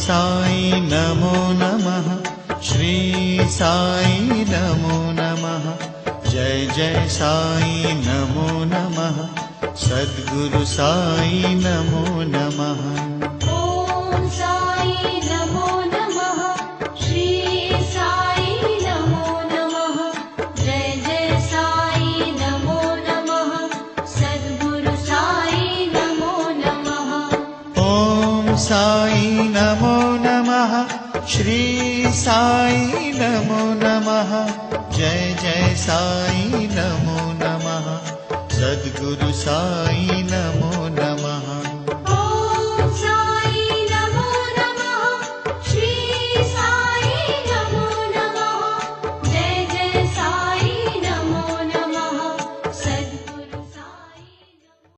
साई नमो नमः। श्री साई नमो नमः। जय जय साई नमो नमः। सद्गुरु साई नमो नमः। ओम साई नमो नमः। श्री साई नमो नमः। जय जय साई नमो नमः। सद्गुरु साई नमो नमः। ओम साई नमो नमः। श्री साई नमो नमः। जय जय साई नमो नमः। सद्गुरु साई